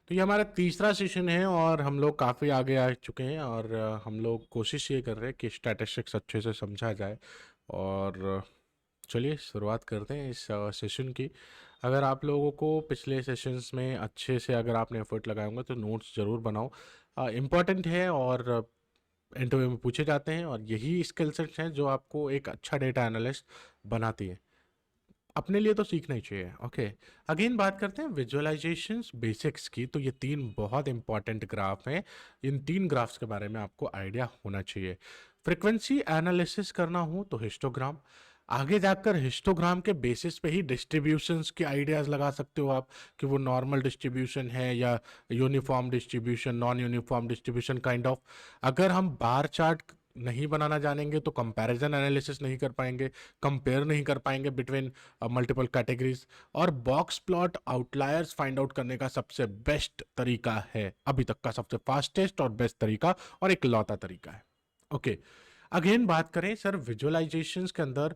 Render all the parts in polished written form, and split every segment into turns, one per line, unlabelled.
तो ये हमारा तीसरा सेशन है और हम लोग काफ़ी आगे आ चुके हैं और हम लोग कोशिश ये कर रहे हैं कि स्टैटिस्टिक्स अच्छे से समझा जाए। और चलिए शुरुआत करते हैं इस सेशन की। अगर आप लोगों को पिछले सेशंस में अच्छे से अगर आपने एफर्ट लगाए होंगे तो नोट्स ज़रूर बनाओ। इम्पॉर्टेंट है और इंटरव्यू में पूछे जाते हैं और यही स्किल सेट्स हैं जो आपको एक अच्छा डेटा एनालिस्ट बनाती है। अपने लिए तो सीखना ही चाहिए। ओके, अगेन बात करते हैं विजुअलाइजेशंस बेसिक्स की। तो ये तीन बहुत इंपॉर्टेंट ग्राफ हैं। इन तीन ग्राफ्स के बारे में आपको आइडिया होना चाहिए। फ्रीक्वेंसी एनालिसिस करना हो तो हिस्टोग्राम, आगे जाकर हिस्टोग्राम के बेसिस पे ही डिस्ट्रीब्यूशंस के आइडियाज लगा सकते हो आप कि वो नॉर्मल डिस्ट्रीब्यूशन है या uniform distribution, non uniform distribution kind of. अगर हम बार चार्ट नहीं बनाना जानेंगे तो कंपैरिजन एनालिसिस नहीं कर पाएंगे, कंपेयर नहीं कर पाएंगे बिटवीन मल्टीपल कैटेगरीज। और box plot outliers find out करने का सबसे बेस्ट तरीका है, अभी तक का सबसे फास्टेस्ट और बेस्ट तरीका और एक लौता तरीका है। ओके, अगेन बात करें सर विजुअलाइजेशंस के अंदर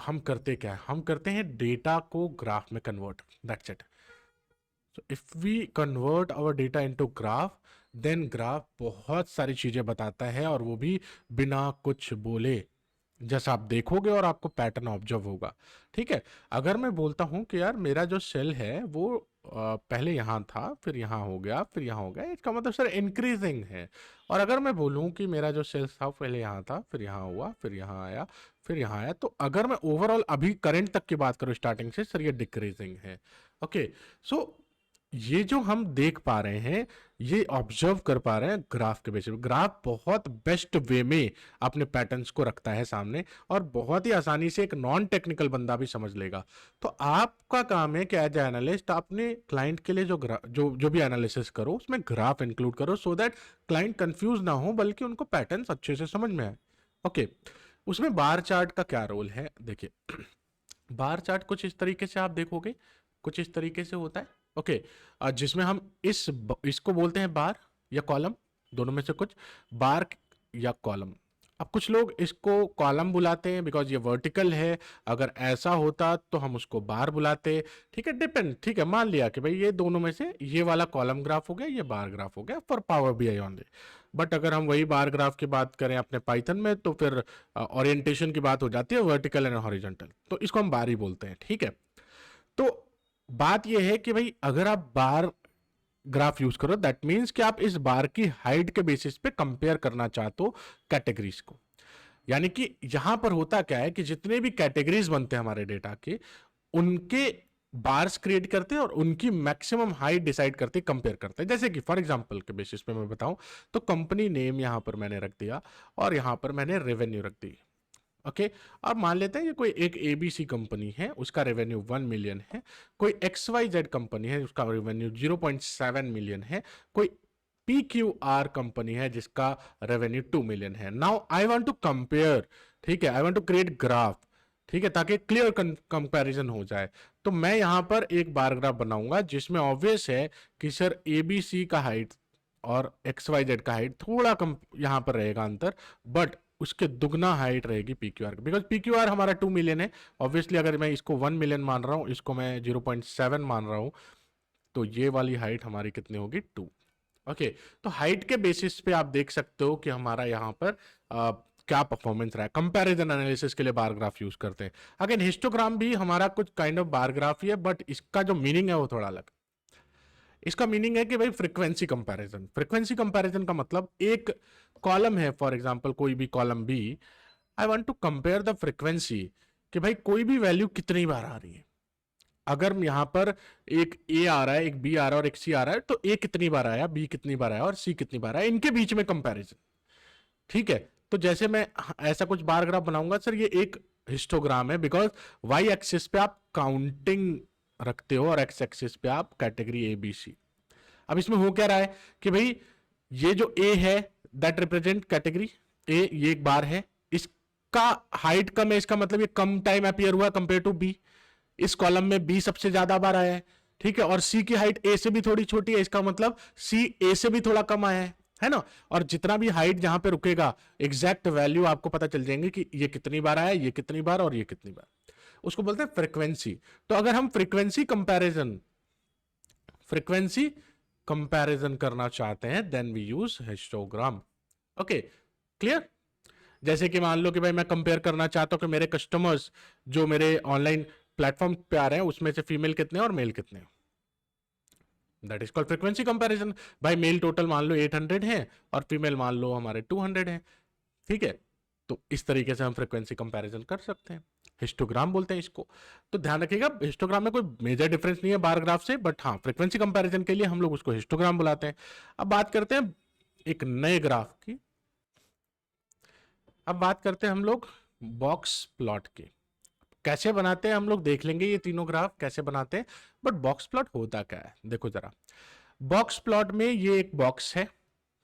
हम करते क्या है? हम करते हैं डेटा को ग्राफ में convert, that's it. So if we convert our data into graph, then graph बहुत सारी चीजें बताता है और वो भी बिना कुछ बोले। जैसा आप देखोगे और आपको पैटर्न ऑब्जर्व होगा। ठीक है, अगर मैं बोलता हूं कि यार मेरा जो सेल है वो पहले यहाँ था, फिर यहाँ हो गया, फिर यहाँ हो गया, इसका मतलब सर इंक्रीजिंग है। और अगर मैं बोलूं कि मेरा जो सेल था पहले यहाँ था, फिर यहाँ हुआ, फिर यहाँ आया, फिर यहाँ आया, तो अगर मैं ओवरऑल अभी करंट तक की बात करूं स्टार्टिंग से, सर ये डिक्रीजिंग है। ओके, सो ये जो हम देख पा रहे हैं, ये ऑब्जर्व कर पा रहे हैं ग्राफ के बेसिस पे। ग्राफ बहुत बेस्ट वे में अपने पैटर्न्स को रखता है सामने और बहुत ही आसानी से एक नॉन टेक्निकल बंदा भी समझ लेगा। तो आपका काम है कि एज ए एनालिस्ट अपने क्लाइंट के लिए जो भी एनालिसिस करो उसमें ग्राफ इंक्लूड करो, सो दैट क्लाइंट कंफ्यूज ना हो बल्कि उनको पैटर्न्स अच्छे से समझ में आए। ओके, उसमें बार चार्ट का क्या रोल है? देखिए बार चार्ट कुछ इस तरीके से आप देखोगे, कुछ इस तरीके से होता है। ओके, जिसमें हम इसको बोलते हैं बार या कॉलम, दोनों में से कुछ, बार या कॉलम। अब कुछ लोग इसको कॉलम बुलाते हैं बिकॉज ये वर्टिकल है, अगर ऐसा होता तो हम उसको बार बुलाते। ठीक है, डिपेंड। ठीक है, मान लिया कि भाई ये दोनों में से ये वाला कॉलम ग्राफ हो गया, ये बार ग्राफ हो गया for power BI only. But अगर हम वही बार ग्राफ की बात करें अपने पाइथन में तो फिर ओरिएंटेशन की बात हो जाती है, वर्टिकल एंड हॉरिजॉन्टल, तो इसको हम बार ही बोलते हैं। ठीक है, तो बात यह है कि भाई अगर आप बार ग्राफ यूज करो दैट मींस कि आप इस बार की हाइट के बेसिस पे कंपेयर करना चाहते हो कैटेगरीज को। यानी कि यहां पर होता क्या है कि जितने भी कैटेगरीज बनते हैं हमारे डेटा के, उनके बार्स क्रिएट करते हैं और उनकी मैक्सिमम हाइट डिसाइड करते कंपेयर करते हैं। जैसे कि फॉर एग्जांपल के बेसिस पे मैं बताऊं तो कंपनी नेम यहां पर मैंने रख दिया और यहां पर मैंने रेवेन्यू रख दी। ओके, अब मान लेते हैं कि कोई एक एबीसी कंपनी है, उसका रेवेन्यू 1 मिलियन है। कोई एक्स वाई जेड कंपनी है, उसका रेवेन्यू 0.7 मिलियन है। कोई पी क्यू आर कंपनी है जिसका रेवेन्यू 2 मिलियन है। Now I want to compare, ठीक है, I want to create graph, ठीक है, ताकि क्लियर कंपैरिजन हो जाए। तो मैं यहां पर एक बार ग्राफ बनाऊंगा जिसमें ऑब्वियस है कि सर एबीसी का हाइट और एक्स वाई जेड का हाइट थोड़ा कम यहां पर रहेगा अंतर, बट उसके दुगना हाइट रहेगी पीक्यूआर की, बिकॉज पीक्यूआर हमारा 2 मिलियन है। ऑब्वियसली अगर मैं इसको 1 मिलियन मान रहा हूं, इसको मैं 0.7 मान रहा हूं, तो ये वाली हाइट हमारी कितनी होगी? 2। ओके, तो हाइट के बेसिस पे आप देख सकते हो कि हमारा यहाँ पर क्या परफॉर्मेंस रहा है। कंपैरिजन एनालिसिस के लिए बार ग्राफ यूज करते हैं। अगेन हिस्टोग्राम भी हमारा कुछ काइंड ऑफ बार ग्राफ ही है, बट इसका जो मीनिंग है वो थोड़ा अलग। इसका मीनिंग है कि भाई फ्रीक्वेंसी कंपैरिजन। फ्रीक्वेंसी कंपैरिजन का मतलब एक कॉलम है, फॉर एग्जांपल कोई भी column B, I want to compare the frequency कि भाई कोई भी वैल्यू कितनी बार आ रही है। अगर यहां पर एक ए आ रहा है, एक बी आ रहा है और एक सी आ रहा है, तो ए कितनी बार आया, बी कितनी बार आया और सी कितनी बार आया, इनके बीच में कंपैरिजन। ठीक है, तो जैसे मैं ऐसा कुछ बार ग्राफ बनाऊंगा, सर ये एक हिस्टोग्राम है बिकॉज वाई एक्सिस पे आप काउंटिंग रखते हो और एक्स एक्सिस पे आप कैटेगरी ए बी सी। अब इसमें हो क्या रहा है कि भाई ये जो ए है दैट रिप्रेजेंट कैटेगरी ए, ये एक बार है, इसका हाइट कम है, इसका मतलब ये कम टाइम अपियर हुआ कंपेयर टू बी। इस कॉलम में बी सबसे ज्यादा बार आया है, ठीक है, और सी की हाइट ए से भी थोड़ी छोटी है, इसका मतलब सी ए से भी थोड़ा कम आया है ना। और जितना भी हाइट जहां पे रुकेगा एग्जैक्ट वैल्यू आपको पता चल जाएंगे कि ये कितनी बार आया, ये कितनी बार और ये कितनी बार। उसको बोलते हैं फ्रीक्वेंसी। तो अगर हम फ्रीक्वेंसी कंपैरिजन करना चाहते हैं then we use histogram. Okay, clear? जैसे कि मान लो कि भाई मैं कंपेयर करना चाहता हूं कि मेरे कस्टमर्स जो मेरे ऑनलाइन प्लेटफॉर्म पे आ रहे हैं उसमें से फीमेल कितने हैं और मेल कितने हैं, that is called frequency comparison. भाई मेल टोटल मान लो 800 है और फीमेल मान लो हमारे 200 है, ठीक है? तो इस तरीके से हम फ्रीक्वेंसी कंपैरिजन कर सकते हैं, हिस्टोग्राम बोलते हैं इसको। तो ध्यान रखिएगा, हिस्टोग्राम में कोई मेजर डिफरेंस नहीं है बार ग्राफ से, बट हाँ फ्रीक्वेंसी कंपैरिजन के लिए हम लोग उसको हिस्टोग्राम बुलाते हैं। अब बात करते हैं एक नए ग्राफ की, अब बात करते हैं हम लोग बॉक्स प्लॉट की। कैसे बनाते हैं हम लोग देख लेंगे ये तीनों ग्राफ कैसे बनाते हैं, बट बॉक्स प्लॉट होता क्या है देखो जरा। बॉक्स प्लॉट में ये एक बॉक्स है,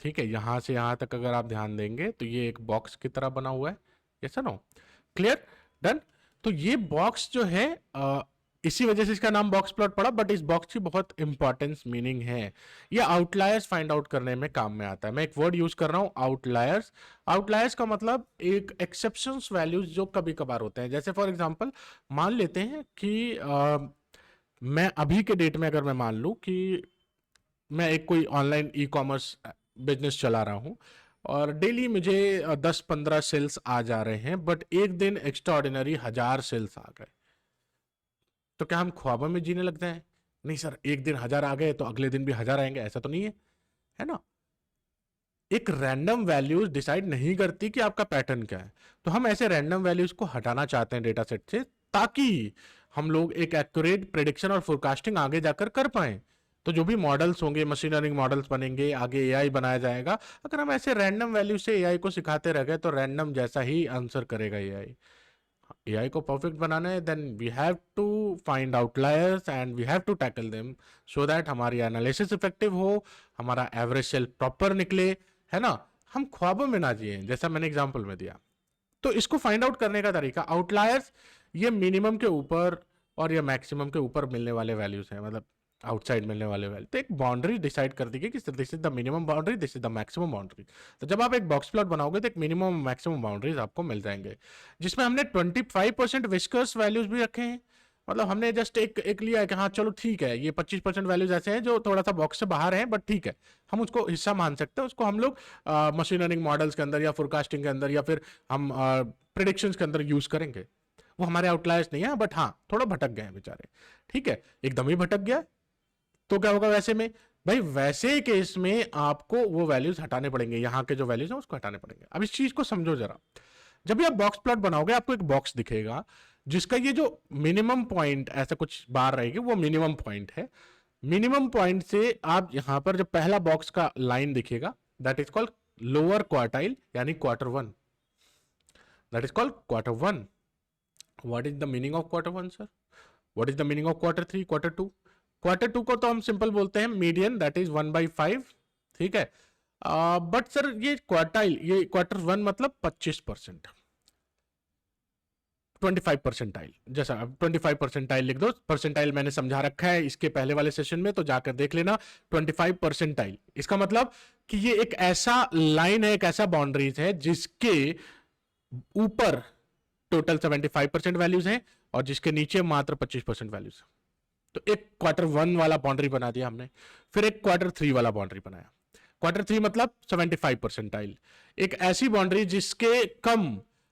ठीक है, यहां से यहां तक अगर आप ध्यान देंगे तो ये एक बॉक्स की तरह बना हुआ है, यस नो? क्लियर? डन? तो ये बॉक्स जो है इसी वजह से इसका नाम बॉक्स प्लॉट पड़ा, बट इस बॉक्स की बहुत इंपॉर्टेंस मीनिंग है, ये आउटलायर्स फाइंड आउट करने में काम में आता है। मैं एक वर्ड यूज कर रहा हूं, आउटलायर्स। आउटलायर्स का मतलब एक एक्सेप्शंस वैल्यूज जो कभी कभार होते हैं। जैसे फॉर एग्जांपल मान लेते हैं कि मैं अभी के डेट में अगर मैं मान लूं कि मैं एक कोई ऑनलाइन ई कॉमर्स बिजनेस चला रहा हूं और डेली मुझे 10-15 सेल्स आ जा रहे हैं, बट एक दिन एक्स्ट्रा ऑर्डिनरी 1000 सेल्स आ गए, तो क्या हम ख्वाबों में जीने लगते हैं? नहीं सर, एक दिन 1000 आ गए तो अगले दिन भी 1000 आएंगे, ऐसा तो नहीं है, है ना? एक रैंडम वैल्यूज डिसाइड नहीं करती कि आपका पैटर्न क्या है। तो हम ऐसे रैंडम वैल्यूज को हटाना चाहते हैं डेटा सेट से, ताकि हम लोग एक एक्यूरेट प्रेडिक्शन और फोरकास्टिंग आगे जाकर कर पाए। तो जो भी मॉडल्स होंगे, मशीन लर्निंग मॉडल्स बनेंगे, आगे एआई बनाया जाएगा। अगर हम ऐसे रैंडम वैल्यू से एआई को सिखाते रह गए तो रैंडम जैसा ही आंसर करेगा एआई। एआई को परफेक्ट बनाना है, then we have to find outliers and we have to tackle them so that हमारी एनालिसिस इफेक्टिव हो, हमारा एवरेज सेल प्रॉपर निकले, है ना? हम ख्वाबों में ना जिए, जैसा मैंने एग्जांपल में दिया। तो इसको फाइंड आउट करने का तरीका, आउटलायर्स ये मिनिमम के ऊपर और ये मैक्सिमम के ऊपर मिलने वाले वैल्यूज हैं, मतलब आउटसाइड मिलने वाले वैल्यू। तो एक बाउंड्री डिसाइड कर दी गई कि this is the minimum boundary, this is the maximum boundary. तो जब आप एक बॉक्स प्लॉट बनाओगे तो एक मिनिमम मैक्सिमम बाउंड्रीज आपको मिल जाएंगे, जिसमें हमने 25% विस्कर्स वैल्यूज भी रखे हैं। मतलब हमने जस्ट एक लिया है कि हाँ चलो ठीक है, ये 25% वैल्यूज ऐसे हैं जो थोड़ा सा बॉक्स से बाहर हैं, बट ठीक है, हम उसको हिस्सा मान सकते हैं। उसको हम लोग मशीन लर्निंग मॉडल्स के अंदर या फोरकास्टिंग के अंदर या फिर हम प्रिडिक्शंस के अंदर यूज करेंगे। वो हमारे आउटलायर्स नहीं है, बट हाँ थोड़ा भटक गए हैं बेचारे, ठीक है, एकदम ही भटक गया। तो क्या होगा वैसे में? भाई वैसे केस में आपको वो वैल्यूज हटाने पड़ेंगे, यहाँ के जो वैल्यूज हैं उसको हटाने पड़ेंगे। अब इस चीज को समझो जरा। जब भी आप बॉक्स प्लॉट बनाओगे आपको एक बॉक्स दिखेगा जिसका ये जो मिनिमम पॉइंट ऐसा कुछ बार रहेगी, वो मिनिमम पॉइंट है। मिनिमम पॉइंट से आप यहां पर जो पहला बॉक्स का लाइन दिखेगा that is called lower quartile, यानी quarter one, that is called quarter one. What is the meaning of quarter one sir? What is the meaning of quarter three, quarter two? Quarter two को तो हम simple बोलते हैं median, that is 1/5, ठीक है। But sir ये quartile, ये quarter one मतलब 25%, 25 परसेंटाइल, जैसा 25 परसेंटाइल लिख दो। परसेंटाइल मैंने समझा रखा है इसके पहले वाले सेशन में, तो जाकर देख लेना। 25 परसेंटाइल इसका मतलब कि ये एक ऐसा लाइन है, एक ऐसा बाउंड्रीज है जिसके ऊपर टोटल 75% वैल्यूज हैं और जिसके नीचे मात्र 25% वैल्यूज है। तो एक क्वार्टर वन वाला बाउंड्री बना दिया हमने, फिर एक क्वार्टर थ्री वाला बाउंड्री बनाया। क्वार्टर थ्री मतलब 75 परसेंटाइल, एक ऐसी बाउंड्री जिसके कम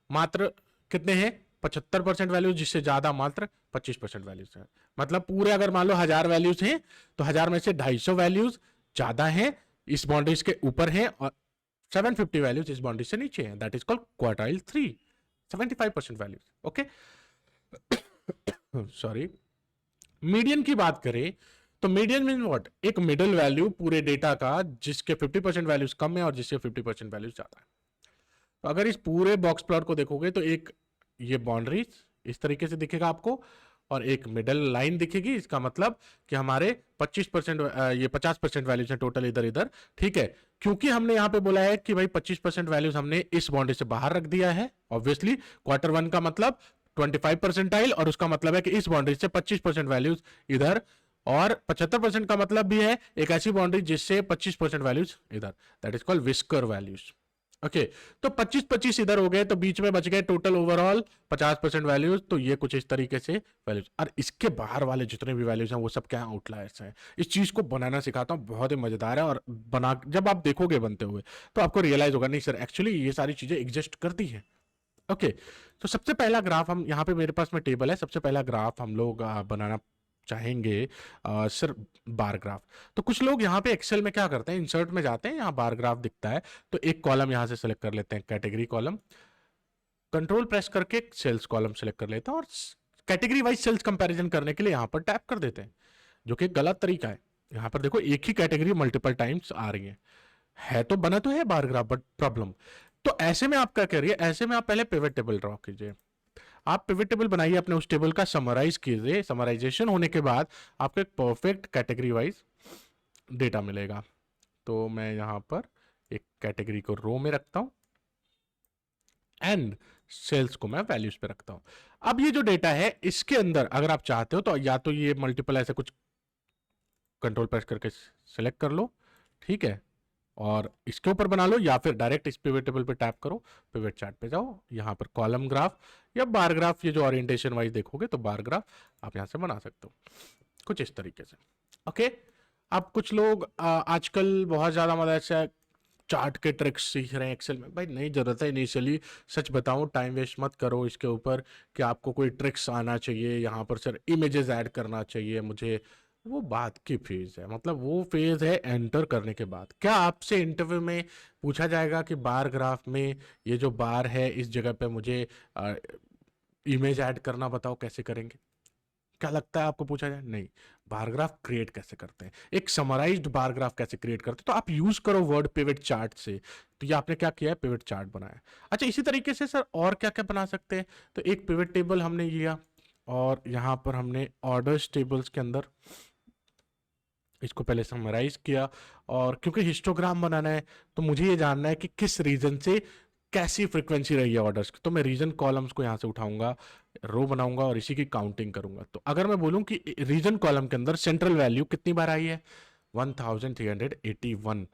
मात्र कितने हैं 75% वैल्यूज, जिससे ज्यादा मात्र 25% वैल्यूज है। मतलब पूरे अगर मान लो 1000 वैल्यूज हैं तो 1000 में से 250 वैल्यूज ज्यादा हैं, इस बाउंड्रीज के ऊपर हैं, और 750 वैल्यूज इस बाउंड्री से नीचे हैं। That is called quartile three, 75% values. Okay, sorry. Median की बात करें तो मीडियन मीन व्हाट? एक मिडिल वैल्यू पूरे डेटा का जिसके 50% वैल्यूज कम है और जिसके 50% वैल्यूज ज्यादा है। तो अगर इस पूरे बॉक्स प्लॉट को देखोगे तो एक ये बाउंड्री इस तरीके से दिखेगा आपको, और एक मिडल लाइन दिखेगी। इसका मतलब कि हमारे 25% ये 50% वैल्यूज हैं टोटल इधर इधर, ठीक है। क्योंकि हमने यहाँ पे बोला है कि भाई 25% वैल्यूज हमने इस बाउंड्री से बाहर रख दिया है, ऑब्वियसली क्वार्टर वन का मतलब 25 परसेंटाइल, और उसका मतलब है कि इस बाउंड्री से 25% वैल्यूज इधर, और 75% का मतलब भी है एक ऐसी बाउंड्री जिससे 25% वैल्यूज इधर, that is called whisker values. Okay, तो 25-25 इधर हो गए, तो बीच में बच गए टोटल ओवरऑल 50% वैल्यूज। तो ये कुछ इस तरीके से वैल्यूज, और इसके बाहर वाले जितने भी वैल्यूज हैं वो सब क्या आउटलायर्स हैं। इस चीज को बनाना सिखाता हूँ, बहुत ही मजेदार है, और बना जब आप देखोगे बनते हुए तो आपको रियलाइज होगा नहीं सर एक्चुअली ये सारी चीजें एग्जिस्ट करती हैं। ओके, तो सबसे पहला ग्राफ हम यहाँ पे मेरे पास में टेबल है, सबसे पहला ग्राफ हम लोग बनाना चाहेंगे सर बार ग्राफ। तो कुछ लोग यहाँ पे एक्सेल में क्या करते हैं, इंसर्ट में जाते हैं, यहाँ बार ग्राफ दिखता है तो एक कॉलम यहाँ से सेलेक्ट कर लेते हैं, कैटेगरी कॉलम, कंट्रोल प्रेस करके सेल्स कॉलम सेलेक्ट कर लेते हैं और कैटेगरी वाइज सेल्स कंपैरिजन करने के लिए यहाँ पर टैप कर देते हैं, जो कि गलत तरीका है। यहाँ पर देखो एक ही कैटेगरी मल्टीपल टाइम्स आ रही है तो बना तो है बार ग्राफ बट प्रॉब्लम। तो ऐसे में आप क्या करिए, ऐसे में आप पहले पिवट टेबल ड्रॉ कीजिए, आप पिवट टेबल बनाइए, अपने उस टेबल का समराइज कीजिए, समराइजेशन होने के बाद आपको एक परफेक्ट कैटेगरी वाइज डेटा मिलेगा। तो मैं यहाँ पर एक कैटेगरी को रो में रखता हूँ एंड सेल्स को मैं वैल्यूज पे रखता हूँ। अब ये जो डेटा है इसके अंदर अगर आप चाहते हो तो या तो ये मल्टीपल ऐसे कुछ कंट्रोल प्रेस करके सेलेक्ट कर लो, ठीक है, और इसके ऊपर बना लो, या फिर डायरेक्ट इस पिवट टेबल पे टैप करो, पिवट चार्ट पे जाओ, यहाँ पर कॉलम ग्राफ या बार ग्राफ, ये जो ओरिएंटेशन वाइज देखोगे तो बार ग्राफ आप यहाँ से बना सकते हो कुछ इस तरीके से। ओके, अब कुछ लोग आजकल बहुत ज़्यादा मतलब ऐसा चार्ट के ट्रिक्स सीख रहे हैं एक्सेल में, भाई नहीं जरूरत है इनिशियली, सच बताऊं टाइम वेस्ट मत करो इसके ऊपर कि आपको कोई ट्रिक्स आना चाहिए, यहाँ पर सर इमेजेस ऐड करना चाहिए मुझे, वो बात की फेज है, मतलब वो फेज है एंटर करने के बाद। क्या आपसे इंटरव्यू में पूछा जाएगा कि बार ग्राफ में ये जो बार है इस जगह पे मुझे इमेज ऐड करना बताओ कैसे करेंगे? क्या लगता है आपको पूछा जाए? नहीं। बार ग्राफ क्रिएट कैसे करते हैं, एक समराइज्ड बार ग्राफ कैसे क्रिएट करते हैं, तो आप यूज करो वर्ड पिवट चार्ट से। तो ये आपने क्या किया है, पिवट चार्ट बनाया। अच्छा, इसी तरीके से सर और क्या क्या बना सकते हैं, तो एक पिवट टेबल हमने लिया और यहाँ पर हमने ऑर्डर्स टेबल्स के अंदर इसको पहले समराइज किया, और क्योंकि हिस्टोग्राम बनाना है तो मुझे ये जानना है कि किस रीजन से कैसी फ्रीक्वेंसी रही है ऑर्डर्स की, तो मैं रीजन कॉलम्स को यहाँ से उठाऊंगा, रो बनाऊंगा और इसी की काउंटिंग करूंगा। तो अगर मैं बोलूं कि रीजन कॉलम के अंदर सेंट्रल वैल्यू कितनी बार आई है, 1381,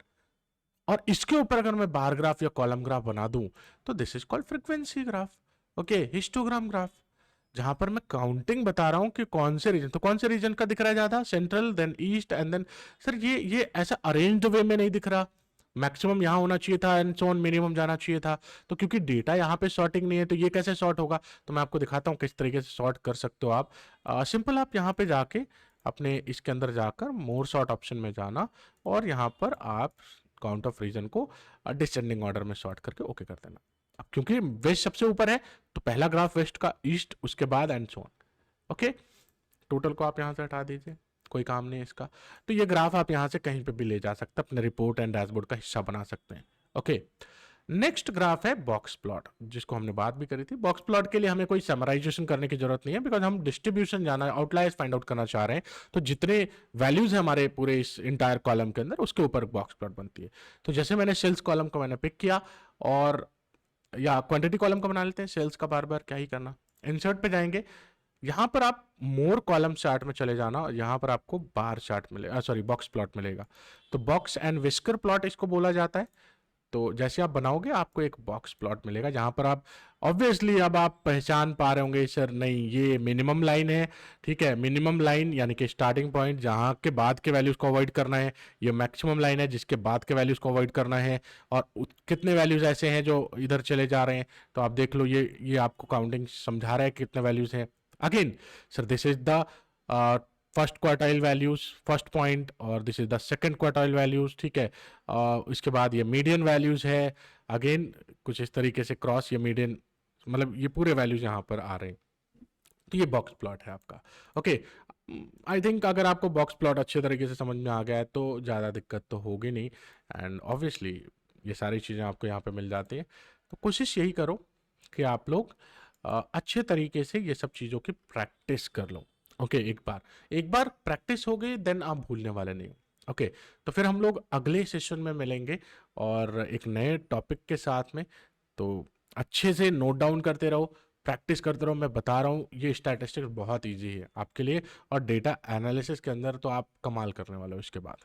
और इसके ऊपर अगर मैं बार ग्राफ या कॉलम ग्राफ बना दूं तो this is called frequency graph. Okay, histogram graph, जहां पर मैं काउंटिंग बता रहा हूं कि कौन से रीजन, तो कौन से रीजन का दिख रहा है ज्यादा, central then east and then, sir ये ऐसा अरेंज्ड वे में नहीं दिख रहा, मैक्सिमम यहाँ होना चाहिए था एंड सो ऑन, मिनिमम जाना चाहिए था। तो क्योंकि डेटा यहाँ पे सॉर्टिंग नहीं है तो ये कैसे सॉर्ट होगा, तो मैं आपको दिखाता हूँ किस तरीके से सॉर्ट कर सकते हो आप। सिंपल, आप यहाँ पे जाके अपने इसके अंदर जाकर मोर सॉर्ट ऑप्शन में जाना और यहाँ पर आप काउंट ऑफ रीजन को डिसेंडिंग ऑर्डर में सॉर्ट करके ओके कर देना। अब क्योंकि वेस्ट सबसे ऊपर है तो पहला ग्राफ वेस्ट का, ईस्ट उसके बाद and so on. Okay, total को आप यहाँ से हटा दीजिए, कोई काम नहीं है इसका। तो ये ग्राफ आप यहाँ से कहीं पे भी ले जा सकते हैं, अपने रिपोर्ट एंड डैशबोर्ड का हिस्सा बना सकते हैं। ओके, नेक्स्ट ग्राफ है बॉक्स प्लॉट, जिसको हमने बात भी करी थी। बॉक्स प्लॉट के लिए हमें कोई समराइजेशन करने की जरूरत नहीं है, बिकॉज हम डिस्ट्रीब्यूशन जाना, आउटलायर्स फाइंड आउट करना चाह रहे हैं, तो जितने वैल्यूज है हमारे पूरे इस इंटायर कॉलम के अंदर उसके ऊपर बॉक्स प्लॉट बनती है। तो जैसे मैंने सेल्स कॉलम को मैंने पिक किया, और या क्वांटिटी कॉलम का बना लेते हैं, सेल्स का बार बार क्या ही करना। इंसर्ट पे जाएंगे, यहाँ पर आप मोर कॉलम चार्ट में चले जाना और यहाँ पर आपको बार चार्ट मिलेगा, सॉरी बॉक्स प्लॉट मिलेगा। तो बॉक्स एंड विस्कर प्लॉट इसको बोला जाता है। तो जैसे आप बनाओगे आपको एक बॉक्स प्लॉट मिलेगा, जहां पर आप ऑब्वियसली अब आप पहचान पा रहे होंगे सर नहीं ये मिनिमम लाइन है, ठीक है, मिनिमम लाइन यानी कि स्टार्टिंग पॉइंट जहां के बाद के वैल्यूज को अवॉइड करना है, ये मैक्सिमम लाइन है जिसके बाद के वैल्यूज को अवॉइड करना है, और कितने वैल्यूज ऐसे हैं जो इधर चले जा रहे हैं। तो आप देख लो ये आपको काउंटिंग समझा रहा है कितने वैल्यूज हैं। Again sir this is the first quartile values, first point, और this is the second quartile values, ठीक है। इसके बाद ये मीडियन वैल्यूज है, अगेन कुछ इस तरीके से क्रॉस ये मीडियन, मतलब ये पूरे वैल्यूज यहाँ पर आ रहे हैं। तो ये बॉक्स प्लॉट है आपका। ओके, आई थिंक अगर आपको बॉक्स प्लॉट अच्छे तरीके से समझ में आ गया है तो ज़्यादा दिक्कत तो होगी नहीं, एंड ऑब्वियसली ये सारी चीज़ें आपको यहाँ पे मिल जाती हैं। तो कोशिश यही करो कि आप लोग अच्छे तरीके से ये सब चीज़ों की प्रैक्टिस कर लो। ओके, एक बार प्रैक्टिस हो गई देन आप भूलने वाले नहीं। ओके, तो फिर हम लोग अगले सेशन में मिलेंगे और एक नए टॉपिक के साथ में। तो अच्छे से नोट डाउन करते रहो, प्रैक्टिस करते रहो। मैं बता रहा हूँ ये स्टैटिस्टिक्स बहुत इजी है आपके लिए, और डेटा एनालिसिस के अंदर तो आप कमाल करने वाले हो इसके बाद।